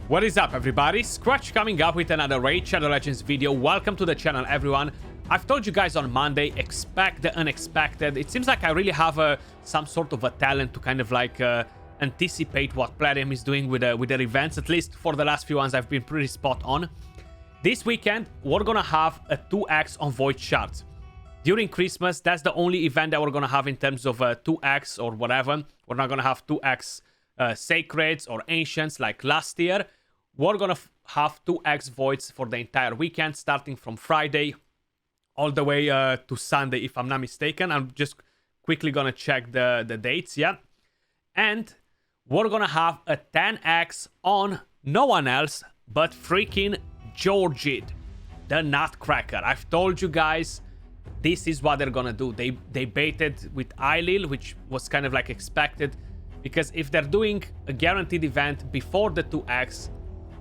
What is up, everybody? Skratch coming up with another Raid Shadow Legends video. Welcome to the channel, everyone. I've told you guys on Monday, expect the unexpected. It seems like I really have some sort of a talent to kind of like anticipate what Plarium is doing with their events. At least for the last few ones, I've been pretty spot on. This weekend, we're gonna have a 2x on Void Shards. During Christmas, that's the only event that we're gonna have in terms of 2x or whatever. We're not gonna have 2x Sacreds or Ancients like last year. We're gonna have 2x Voids for the entire weekend, starting from Friday all the way to Sunday, if I'm not mistaken. I'm just quickly gonna check the dates, yeah. And we're gonna have a 10x on no one else but freaking Georgid, the Nutcracker. I've told you guys, this is what they're gonna do. They baited with Eilil, which was kind of like expected, because if they're doing a guaranteed event before the 2x,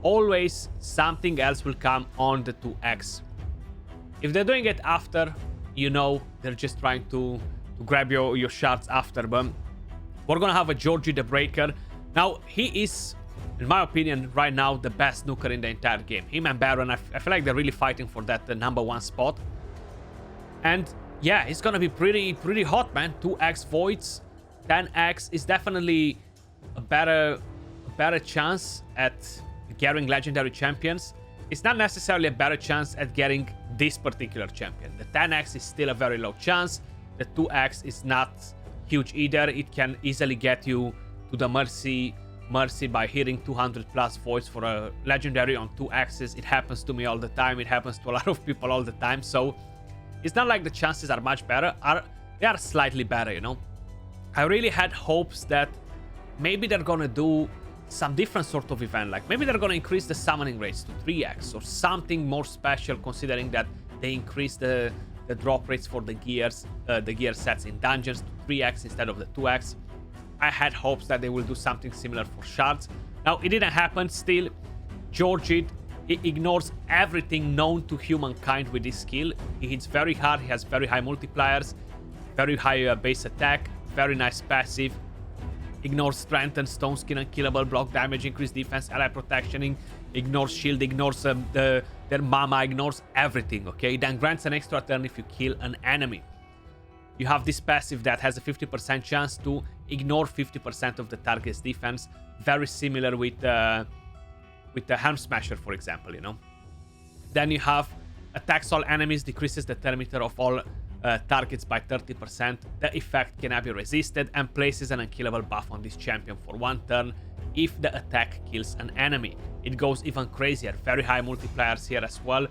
always something else will come on the 2x. If they're doing it after, you know they're just trying to grab your shards after. But we're gonna have a Georgie the Breaker. Now, he is, in my opinion, right now the best nuker in the entire game. Him and Baron, I feel like they're really fighting for that number one spot. And yeah, it's gonna be pretty hot, man. 2x Voids, 10x is definitely a better chance at getting legendary champions. It's not necessarily a better chance at getting this particular champion. The 10x is still a very low chance. The 2x is not huge either. It can easily get you to the Mercy by hitting 200 plus voids for a legendary on 2x's. It happens to me all the time. It happens to a lot of people all the time. So it's not like the chances are much better. They are slightly better, you know. I really had hopes that maybe they're gonna do some different sort of event, like maybe they're gonna increase the summoning rates to 3x or something more special, considering that they increased the drop rates for the gear sets in dungeons to 3x instead of the 2x. I had hopes that they will do something similar for shards. Now, it didn't happen. Still, Georgid, he ignores everything known to humankind with this skill. He hits very hard, he has very high multipliers, very high base attack, very nice passive, ignores strength and stone skin, unkillable, block damage, increased defense, ally protection, ignores shield, ignores their mama, ignores everything, okay? Then grants an extra turn if you kill an enemy. You have this passive that has a 50% chance to ignore 50% of the target's defense, very similar with the Helm Smasher, for example, you know? Then you have attacks all enemies, decreases the turn meter of all targets by 30%. The effect cannot be resisted and places an unkillable buff on this champion for 1 turn if the attack kills an enemy. It goes even crazier, very high multipliers here as well.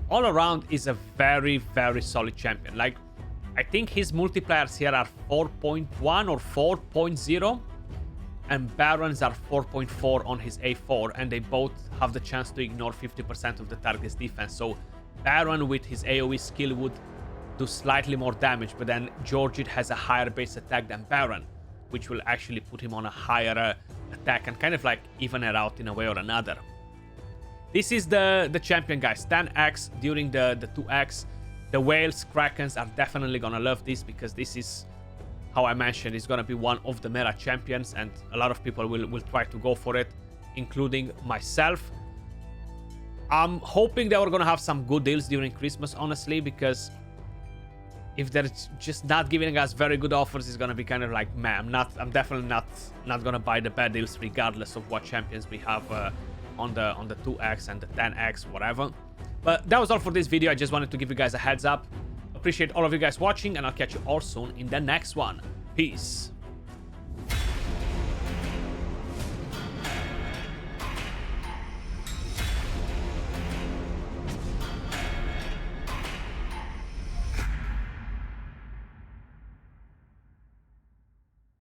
All around is a very solid champion. Like, I think his multipliers here are 4.1 or 4.0 and Barons are 4.4 on his A4, and they both have the chance to ignore 50% of the target's defense. So Baron with his AoE skill would do slightly more damage, but then Georgid has a higher base attack than Baron, which will actually put him on a higher attack and kind of like even it out in a way or another. This is the champion, guys. 10x during the 2x. The whales, krakens are definitely gonna love this, because this is, how I mentioned, is gonna be one of the meta champions, and a lot of people will try to go for it, including myself. I'm hoping that we're gonna have some good deals during Christmas, honestly, because if they're just not giving us very good offers, it's gonna be kind of like, man, I'm definitely not gonna buy the bad deals, regardless of what champions we have on the 2x and the 10x, whatever. But that was all for this video. I just wanted to give you guys a heads up. Appreciate all of you guys watching, and I'll catch you all soon in the next one. Peace.